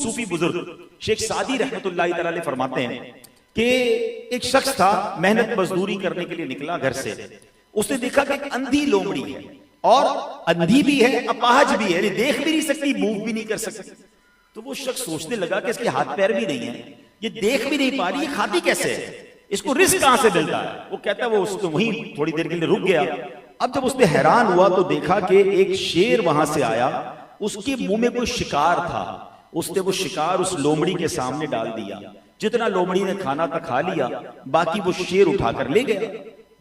सूफी बुजुर्ग शेख सादी रहमतुल्लाह तआला फरमाते हैं कि एक शख्स था, मेहनत मजदूरी करने के लिए निकला घर से। उसने देखा कि एक अंधी लोमड़ी है और अंधी भी है, अपाहज भी है, देख भी नहीं सकती, मूव भी नहीं कर सकती। तो वो शख्स सोचने लगा कि इसके हाथ पैर भी नहीं है, ये देख भी नहीं पा रही, ये खाती कैसे है, इसको रिस्क कहां से मिलता है। वो कहता है वो उसको वहीं थोड़ी देर के लिए रुक गया। अब जब उसने हैरान हुआ तो देखा कि एक शेर वहां से आया, उसके मुंह में कोई शिकार था। उसने वो शिकार उस लोमड़ी के सामने डाल दिया। जितना लोमड़ी ने खाना था खा लिया, बाकी वो शेर उठाकर ले गया।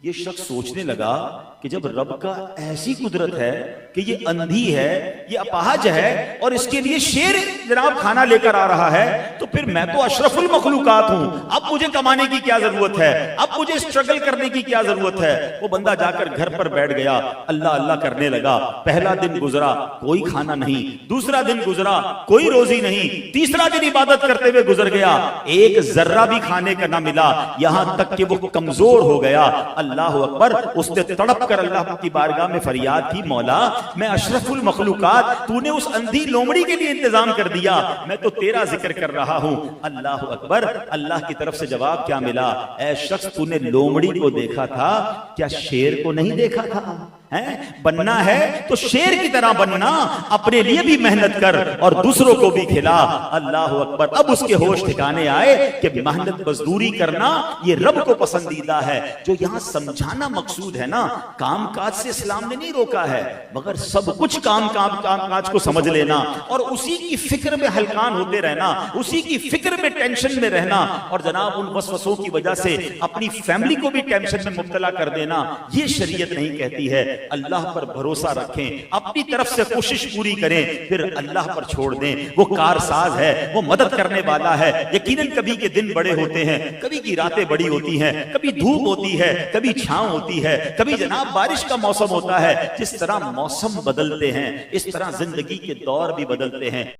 ये शख्स सोचने लगा कि जब रब का ऐसी कुदरत है कि ये अंधी है, ये अपाहज है और इसके लिए शेर जनाब खाना लेकर आ रहा है, तो फिर मैं तो अशरफुल मखलूकात हूं, अब मुझे कमाने की क्या जरूरत है, अब मुझे स्ट्रगल करने की क्या जरूरत है। वो बंदा जाकर घर पर बैठ गया, अल्लाह अल्लाह करने लगा। पहला दिन गुजरा, कोई खाना नहीं। दूसरा दिन गुजरा, कोई रोजी नहीं। तीसरा दिन इबादत करते हुए गुजर गया, एक जर्रा भी खाने का ना मिला। यहां तक कि वो कमजोर हो गया। अल्लाह अकबर। उसने तड़प कर अल्लाह की बारगाह में फरियाद की, मौला मैं अशरफुल मखलूकात, तूने उस अंधी लोमड़ी के लिए इंतजाम कर दिया, मैं तो तेरा जिक्र कर रहा हूं। अल्लाह अकबर। अल्लाह की तरफ से जवाब क्या मिला, ऐ शख्स तूने लोमड़ी को देखा था, क्या शेर को नहीं देखा था? है बनना है तो शेर की तरह बनना, अपने लिए भी मेहनत कर और दूसरों को भी खिला। अल्लाह अकबर। अब उसके होश ठिकाने आए कि मेहनत मजदूरी करना ये रब को पसंदीदा है। जो यहां समझाना मकसूद है ना, काम काज से इस्लाम ने नहीं रोका है, मगर सब कुछ काम काज को समझ लेना और उसी की फिक्र में हलकान होते रहना, उसी की फिक्र में टेंशन में रहना और जनाब उन वसवसों की वजह से अपनी फैमिली को भी टेंशन में मुब्तला कर देना, ये शरीयत नहीं कहती है। अल्लाह पर भरोसा रखें, अपनी तरफ से कोशिश पूरी करें, फिर अल्लाह पर छोड़ दें। वो कारसाज है, वो मदद करने वाला है। यकीनन कभी के दिन बड़े होते हैं, कभी की रातें बड़ी होती हैं, कभी धूप होती है, कभी छांव होती है, कभी जनाब बारिश का मौसम होता है। जिस तरह मौसम बदलते हैं, इस तरह जिंदगी के दौर भी बदलते हैं।